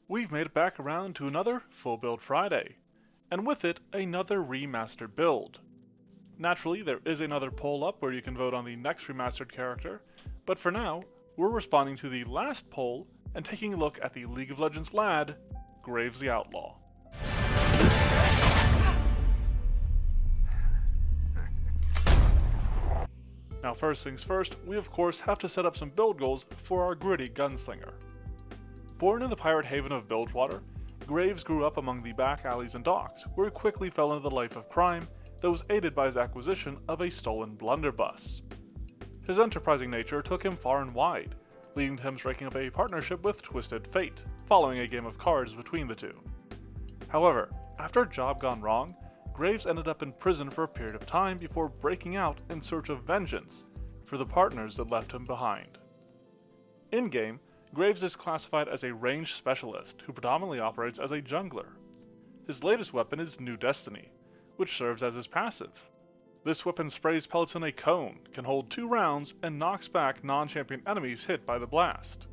We've made it back around to another Full Build Friday, and with it, another remastered build. Naturally, there is another poll up where you can vote on the next remastered character, but for now, we're responding to the last poll and taking a look at the League of Legends lad, Graves the Outlaw. Now first things first, we of course have to set up some build goals for our gritty gunslinger. Born in the pirate haven of Bilgewater, Graves grew up among the back alleys and docks, where he quickly fell into the life of crime that was aided by his acquisition of a stolen blunderbuss. His enterprising nature took him far and wide, leading to him striking up a partnership with Twisted Fate, following a game of cards between the two. However, after a job gone wrong, Graves ended up in prison for a period of time before breaking out in search of vengeance for the partners that left him behind. In-game, Graves is classified as a ranged specialist who predominantly operates as a jungler. His latest weapon is New Destiny, which serves as his passive. This weapon sprays pellets in a cone, can hold 2 rounds, and knocks back non-champion enemies hit by the blast.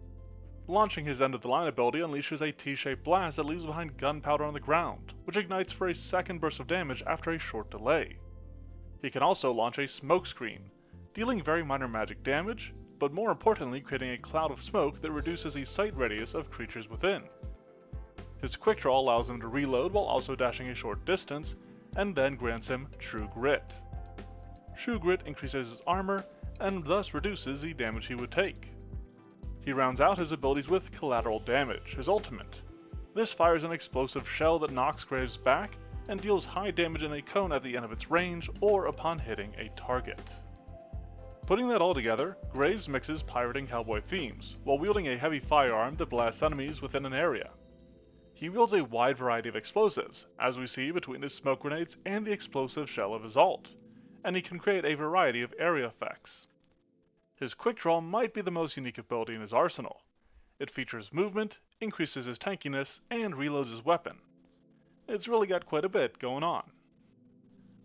Launching his end-of-the-line ability unleashes a T-shaped blast that leaves behind gunpowder on the ground, which ignites for a second burst of damage after a short delay. He can also launch a smoke screen, dealing very minor magic damage, but more importantly creating a cloud of smoke that reduces the sight radius of creatures within. His quick draw allows him to reload while also dashing a short distance, and then grants him True Grit. True Grit increases his armor, and thus reduces the damage he would take. He rounds out his abilities with Collateral Damage, his ultimate. This fires an explosive shell that knocks Graves back and deals high damage in a cone at the end of its range or upon hitting a target. Putting that all together, Graves mixes pirating Hellboy themes, while wielding a heavy firearm that blasts enemies within an area. He wields a wide variety of explosives, as we see between his smoke grenades and the explosive shell of his ult, and he can create a variety of area effects. His quick draw might be the most unique ability in his arsenal. It features movement, increases his tankiness, and reloads his weapon. It's really got quite a bit going on.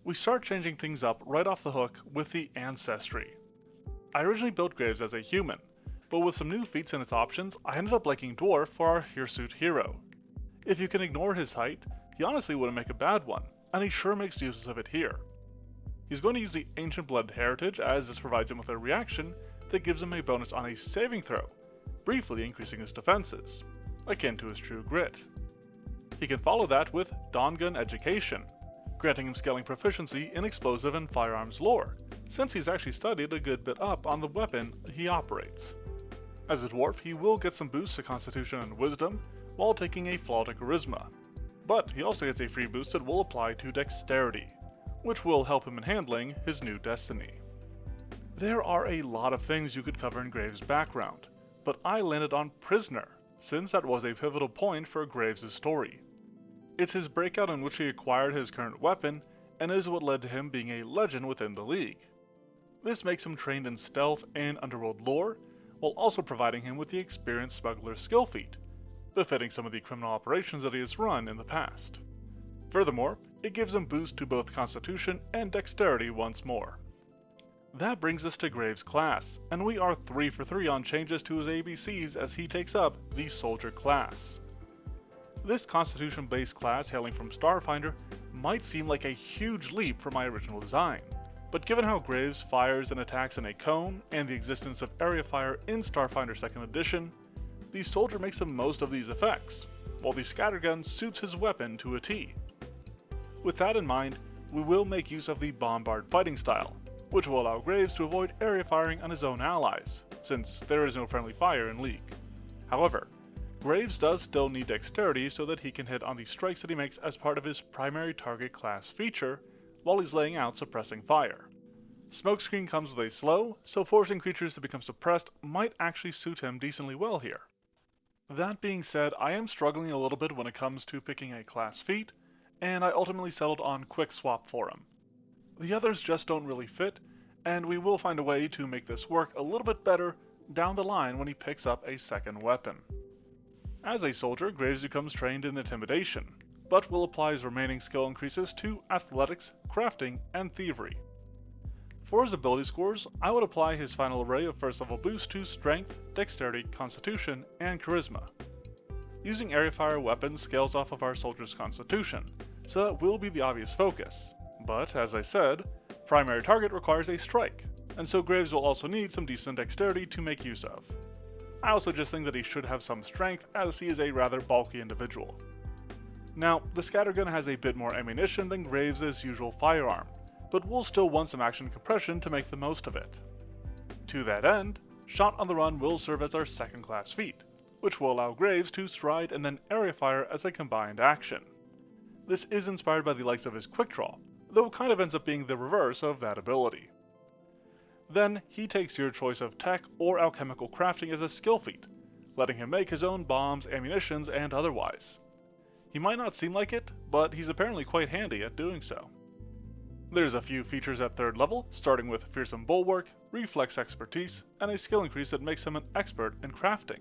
We start changing things up right off the hook with the Ancestry. I originally built Graves as a human, but with some new feats in its options, I ended up liking Dwarf for our Hirsute hero. If you can ignore his height, he honestly wouldn't make a bad one, and he sure makes use of it here. He's going to use the Ancient Blood Heritage, as this provides him with a reaction that gives him a bonus on a saving throw, briefly increasing his defenses, akin to his True Grit. He can follow that with Dawn Gun Education, granting him scaling proficiency in explosive and firearms lore, since he's actually studied a good bit up on the weapon he operates. As a dwarf, he will get some boosts to Constitution and Wisdom, while taking a flaw to Charisma, but he also gets a free boost that will apply to Dexterity, which will help him in handling his New Destiny. There are a lot of things you could cover in Graves' background, but I landed on Prisoner, since that was a pivotal point for Graves' story. It's his breakout in which he acquired his current weapon, and is what led to him being a legend within the League. This makes him trained in stealth and underworld lore, while also providing him with the experienced smuggler skill feat, befitting some of the criminal operations that he has run in the past. Furthermore, it gives him boost to both Constitution and Dexterity once more. That brings us to Graves' class, and we are 3 for 3 on changes to his ABCs as he takes up the Soldier class. This Constitution-based class hailing from Starfinder might seem like a huge leap from my original design, but given how Graves fires and attacks in a cone, and the existence of area fire in Starfinder 2nd Edition, the Soldier makes the most of these effects, while the Scattergun suits his weapon to a T. With that in mind, we will make use of the Bombard fighting style, which will allow Graves to avoid area firing on his own allies, since there is no friendly fire in League. However, Graves does still need Dexterity so that he can hit on the strikes that he makes as part of his primary target class feature, while he's laying out suppressing fire. Smokescreen comes with a slow, so forcing creatures to become suppressed might actually suit him decently well here. That being said, I am struggling a little bit when it comes to picking a class feat, and I ultimately settled on Quick Swap for him. The others just don't really fit, and we will find a way to make this work a little bit better down the line when he picks up a second weapon. As a soldier, Graves becomes trained in Intimidation, but will apply his remaining skill increases to Athletics, Crafting, and Thievery. For his ability scores, I would apply his final array of first level boosts to Strength, Dexterity, Constitution, and Charisma. using area fire weapons scales off of our soldier's constitution, so that will be the obvious focus. But, as I said, primary target requires a strike, and so Graves will also need some decent dexterity to make use of. I also just think that he should have some strength, as he is a rather bulky individual. Now, the scattergun has a bit more ammunition than Graves' usual firearm, but we'll still want some action compression to make the most of it. To that end, Shot on the Run will serve as our second class feat, which will allow Graves to stride and then area fire as a combined action. This is inspired by the likes of his quick draw, though it kind of ends up being the reverse of that ability. Then, he takes your choice of tech or alchemical crafting as a skill feat, letting him make his own bombs, ammunitions, and otherwise. He might not seem like it, but he's apparently quite handy at doing so. There's a few features at 3rd level, starting with Fearsome Bulwark, Reflex Expertise, and a skill increase that makes him an expert in crafting.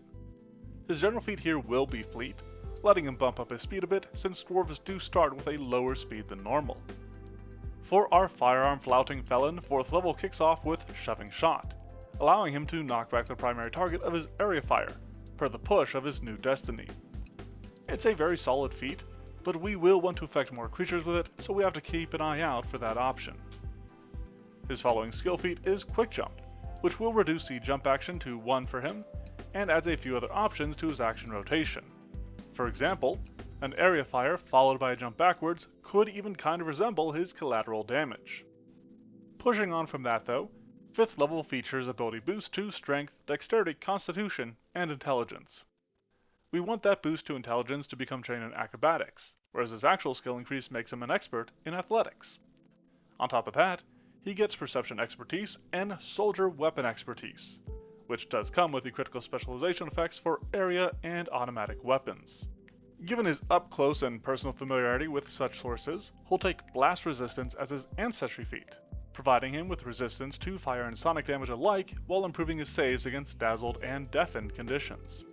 His general feat here will be Fleet, letting him bump up his speed a bit since dwarves do start with a lower speed than normal. For our firearm flouting felon, 4th level kicks off with Shoving Shot, allowing him to knock back the primary target of his area fire, per the push of his new destiny. It's a very solid feat, but we will want to affect more creatures with it, so we have to keep an eye out for that option. His following skill feat is Quick Jump, which will reduce the jump action to 1 for him, and adds a few other options to his action rotation. For example, an area fire followed by a jump backwards could even kind of resemble his collateral damage. Pushing on from that though, 5th level features ability boost to Strength, Dexterity, Constitution, and Intelligence. We want that boost to Intelligence to become trained in Acrobatics, whereas his actual skill increase makes him an expert in Athletics. On top of that, he gets Perception Expertise and Soldier Weapon Expertise, which does come with the critical specialization effects for area and automatic weapons. Given his up-close and personal familiarity with such sources, he'll take Blast Resistance as his Ancestry feat, providing him with resistance to fire and sonic damage alike while improving his saves against dazzled and deafened conditions.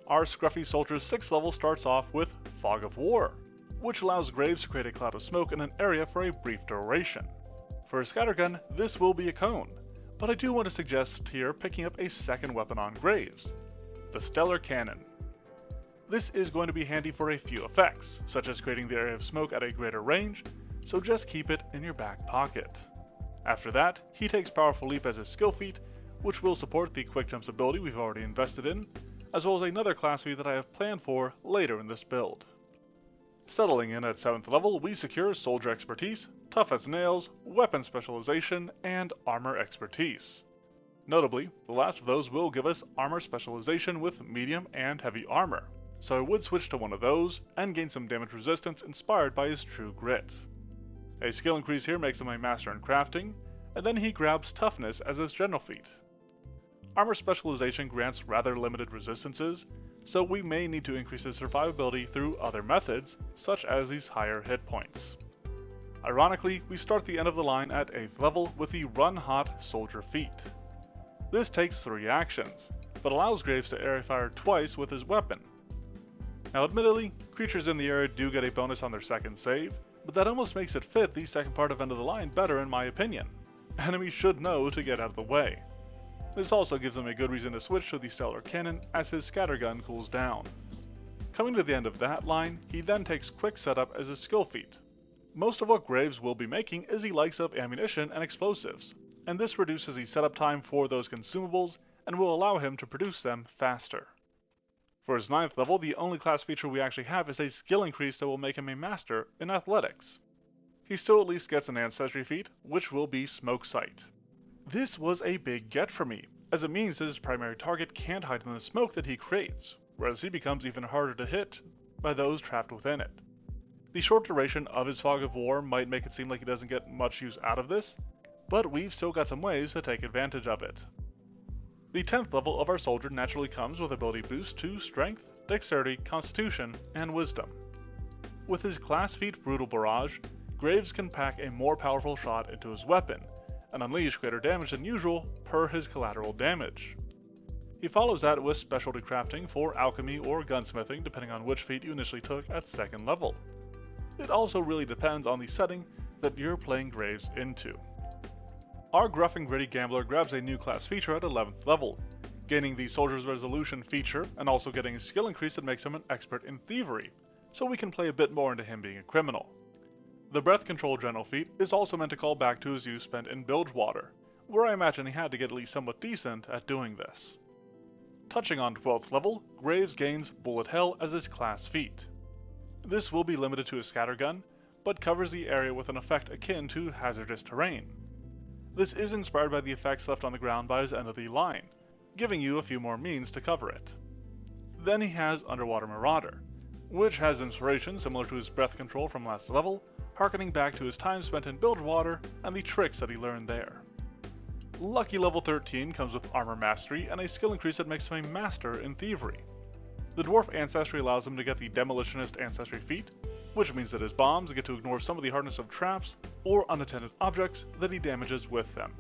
Our scruffy soldier's 6th level starts off with Fog of War, which allows Graves to create a cloud of smoke in an area for a brief duration. For a scattergun, this will be a cone, but I do want to suggest here picking up a second weapon on Graves, the Stellar Cannon. This is going to be handy for a few effects, such as creating the area of smoke at a greater range, so just keep it in your back pocket. After that, he takes Powerful Leap as his skill feat, which will support the Quick Jump's ability we've already invested in, as well as another class feat that I have planned for later in this build. Settling in at 7th level, we secure Soldier Expertise, Tough as Nails, Weapon Specialization, and Armor Expertise. Notably, the last of those will give us Armor Specialization with Medium and Heavy Armor, so I would switch to one of those and gain some damage resistance inspired by his True Grit. A skill increase here makes him a master in crafting, and then he grabs Toughness as his general feat. Armor Specialization grants rather limited resistances, so we may need to increase his survivability through other methods, such as these higher hit points. Ironically, we start the end of the line at 8th level with the Run Hot Soldier feat. This takes 3 actions, but allows Graves to area fire twice with his weapon. Now admittedly, creatures in the area do get a bonus on their second save, but that almost makes it fit the second part of End of the Line better in my opinion. Enemies should know to get out of the way. This also gives him a good reason to switch to the Stellar Cannon as his scattergun cools down. Coming to the end of that line, he then takes Quick Setup as his skill feat. Most of what Graves will be making is the likes of ammunition and explosives, and this reduces the setup time for those consumables and will allow him to produce them faster. For his 9th level, the only class feature we actually have is a skill increase that will make him a master in Athletics. He still at least gets an Ancestry feat, which will be Smoke Sight. This was a big get for me, as it means that his primary target can't hide in the smoke that he creates, whereas he becomes even harder to hit by those trapped within it. The short duration of his Fog of War might make it seem like he doesn't get much use out of this, but we've still got some ways to take advantage of it. The 10th level of our soldier naturally comes with ability boost to Strength, Dexterity, Constitution, and Wisdom. With his class feat Brutal Barrage, Graves can pack a more powerful shot into his weapon, and unleash greater damage than usual per his collateral damage. He follows that with Specialty Crafting for Alchemy or Gunsmithing depending on which feat you initially took at 2nd level. It also really depends on the setting that you're playing Graves into. Our gruff and gritty gambler grabs a new class feature at 11th level, gaining the Soldier's Resolution feature and also getting a skill increase that makes him an expert in thievery, so we can play a bit more into him being a criminal. The Breath Control General feat is also meant to call back to his use spent in Bilgewater, where I imagine he had to get at least somewhat decent at doing this. Touching on 12th level, Graves gains Bullet Hell as his class feat. This will be limited to his scattergun, but covers the area with an effect akin to hazardous terrain. This is inspired by the effects left on the ground by his end of the line, giving you a few more means to cover it. Then he has Underwater Marauder, which has inspiration similar to his breath control from last level, harkening back to his time spent in Bilgewater and the tricks that he learned there. Lucky level 13 comes with Armor Mastery and a skill increase that makes him a master in thievery. The Dwarf Ancestry allows him to get the Demolitionist Ancestry feat, which means that his bombs get to ignore some of the hardness of traps or unattended objects that he damages with them.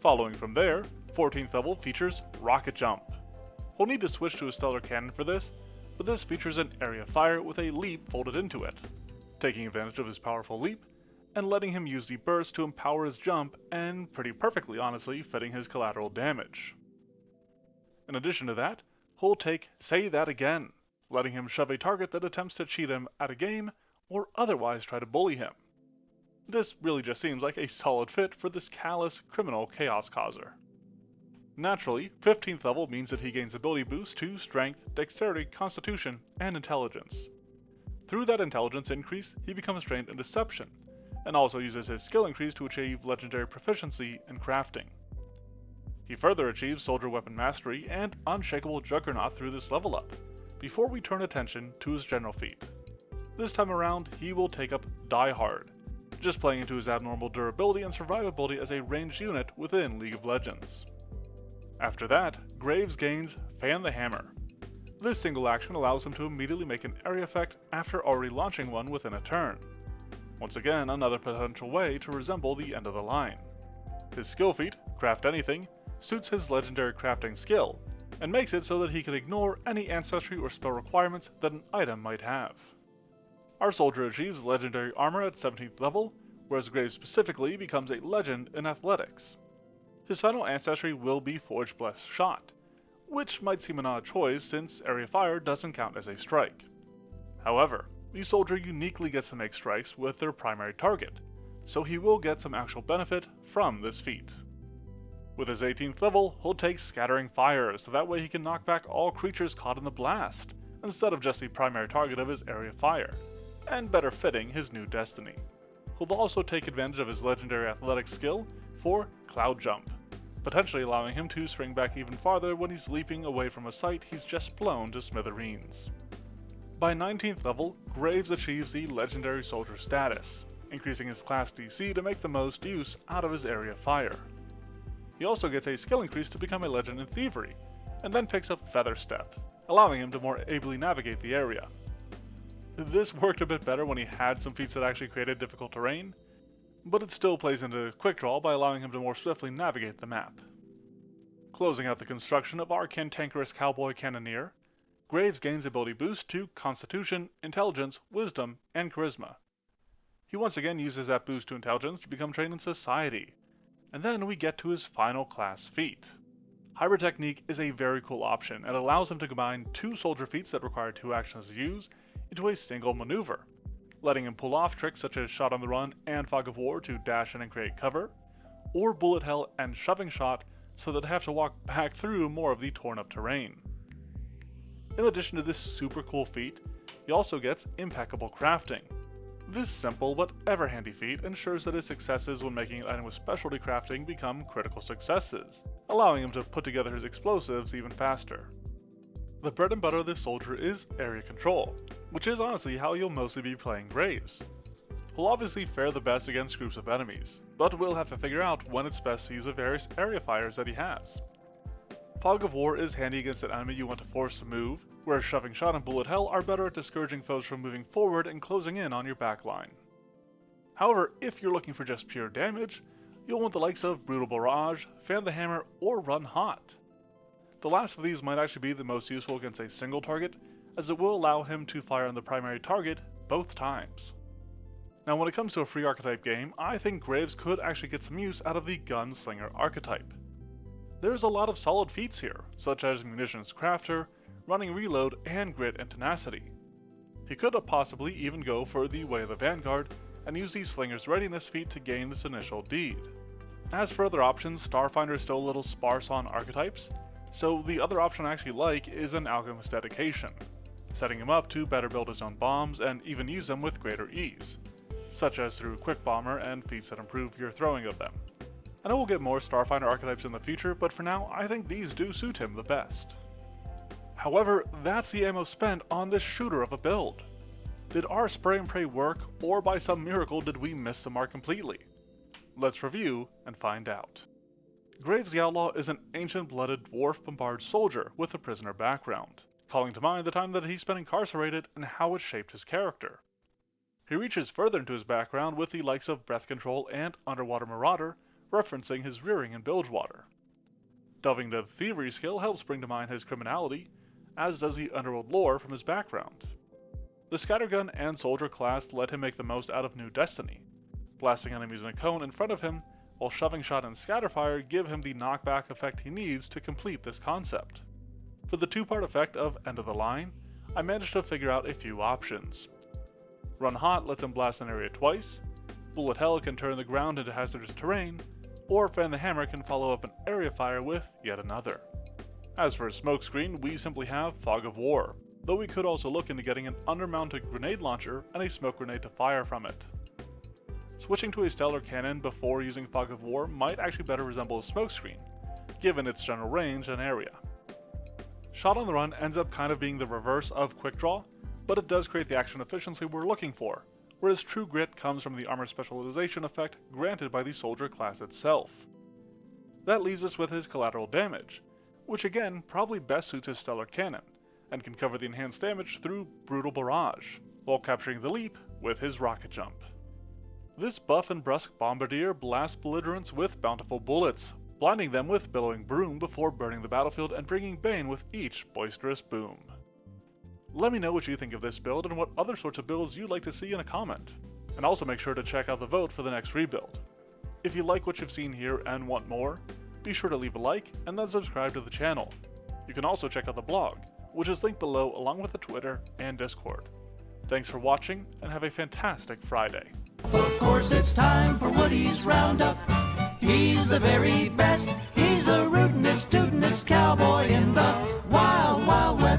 Following from there, 14th level features Rocket Jump. He'll need to switch to a Stellar Cannon for this, but this features an area of fire with a leap folded into it, taking advantage of his powerful leap and letting him use the burst to empower his jump and, pretty perfectly honestly, fitting his collateral damage. In addition to that, he'll take Say That Again, letting him shove a target that attempts to cheat him at a game or otherwise try to bully him. This really just seems like a solid fit for this callous criminal chaos causer. Naturally, 15th level means that he gains ability boost to Strength, Dexterity, Constitution, and Intelligence. Through that intelligence increase, he becomes trained in Deception, and also uses his skill increase to achieve legendary proficiency in crafting. He further achieves Soldier Weapon Mastery and Unshakable Juggernaut through this level up, before we turn attention to his general feat. This time around, he will take up Die Hard, just playing into his abnormal durability and survivability as a ranged unit within League of Legends. After that, Graves gains Fan the Hammer. This single action allows him to immediately make an area effect after already launching one within a turn. Once again, another potential way to resemble the end of the line. His skill feat, Craft Anything, suits his legendary crafting skill, and makes it so that he can ignore any ancestry or spell requirements that an item might have. Our soldier achieves legendary armor at 17th level, whereas Graves specifically becomes a legend in athletics. His final ancestry will be Forge Blessed Shot, which might seem an odd choice since area fire doesn't count as a strike. However, the soldier uniquely gets to make strikes with their primary target, so he will get some actual benefit from this feat. With his 18th level, he'll take Scattering Fire, so that way he can knock back all creatures caught in the blast, instead of just the primary target of his area fire, and better fitting his new destiny. He'll also take advantage of his legendary athletics skill for Cloud Jump, potentially allowing him to spring back even farther when he's leaping away from a site he's just blown to smithereens. By 19th level, Graves achieves the Legendary Soldier status, increasing his class DC to make the most use out of his area of fire. He also gets a skill increase to become a legend in thievery, and then picks up Feather Step, allowing him to more ably navigate the area. This worked a bit better when he had some feats that actually created difficult terrain, but it still plays into Quick Draw by allowing him to more swiftly navigate the map. Closing out the construction of our Cantankerous Cowboy Cannoneer, Graves gains ability boost to Constitution, Intelligence, Wisdom, and Charisma. He once again uses that boost to Intelligence to become trained in Society, and then we get to his final class feat. Hybrid Technique is a very cool option and allows him to combine two soldier feats that require two actions to use into a single maneuver, letting him pull off tricks such as Shot on the Run and Fog of War to dash in and create cover, or Bullet Hell and Shoving Shot so that they have to walk back through more of the torn up terrain. In addition to this super cool feat, he also gets Impeccable Crafting. This simple but ever handy feat ensures that his successes when making an item with specialty crafting become critical successes, allowing him to put together his explosives even faster. The bread and butter of this soldier is area control, which is honestly how you'll mostly be playing Graves. He'll obviously fare the best against groups of enemies, but we'll have to figure out when it's best to use the various area fires that he has. Fog of War is handy against an enemy you want to force to move, whereas Shoving Shot and Bullet Hell are better at discouraging foes from moving forward and closing in on your backline. However, if you're looking for just pure damage, you'll want the likes of Brutal Barrage, Fan the Hammer, or Run Hot. The last of these might actually be the most useful against a single target, as it will allow him to fire on the primary target both times. Now when it comes to a free archetype game, I think Graves could actually get some use out of the Gunslinger archetype. There's a lot of solid feats here, such as Munitions Crafter, Running Reload, and Grit and Tenacity. He could have possibly even go for the Way of the Vanguard and use the Slinger's Readiness feat to gain this initial deed. As for other options, Starfinder is still a little sparse on archetypes, so the other option I actually like is an Alchemist Dedication, setting him up to better build his own bombs and even use them with greater ease, such as through Quick Bomber and feats that improve your throwing of them. I know we'll get more Starfinder archetypes in the future, but for now I think these do suit him the best. However, that's the ammo spent on this shooter of a build. Did our spray and pray work, or by some miracle did we miss the mark completely? Let's review and find out. Graves the Outlaw is an ancient-blooded dwarf bombard soldier with a prisoner background, calling to mind the time that he spent incarcerated and how it shaped his character. He reaches further into his background with the likes of Breath Control and Underwater Marauder, referencing his rearing in Bilgewater. Delving into the Thievery skill helps bring to mind his criminality, as does the Underworld lore from his background. The Scattergun and Soldier class let him make the most out of New Destiny, blasting enemies in a cone in front of him, while Shoving Shot and Scatterfire give him the knockback effect he needs to complete this concept. For the two-part effect of End of the Line, I managed to figure out a few options. Run Hot lets him blast an area twice, Bullet Hell can turn the ground into hazardous terrain, or Fan the Hammer can follow up an area fire with yet another. As for his smokescreen, we simply have Fog of War, though we could also look into getting an undermounted grenade launcher and a smoke grenade to fire from it. Switching to a Stellar Cannon before using Fog of War might actually better resemble a smokescreen, given its general range and area. Shot on the Run ends up kind of being the reverse of Quick Draw, but it does create the action efficiency we're looking for, whereas True Grit comes from the armor specialization effect granted by the Soldier class itself. That leaves us with his collateral damage, which again probably best suits his Stellar Cannon, and can cover the enhanced damage through Brutal Barrage, while capturing the leap with his Rocket Jump. This buff and brusque Bombardier blasts belligerents with bountiful bullets, blinding them with Billowing Broom before burning the battlefield and bringing Bane with each boisterous boom. Let me know what you think of this build and what other sorts of builds you'd like to see in a comment, and also make sure to check out the vote for the next rebuild. If you like what you've seen here and want more, be sure to leave a like and then subscribe to the channel. You can also check out the blog, which is linked below along with the Twitter and Discord. Thanks for watching and have a fantastic Friday. Of course it's time for Woody's Roundup. He's the very best. He's the rootinest, tootinest cowboy in the Wild Wild West.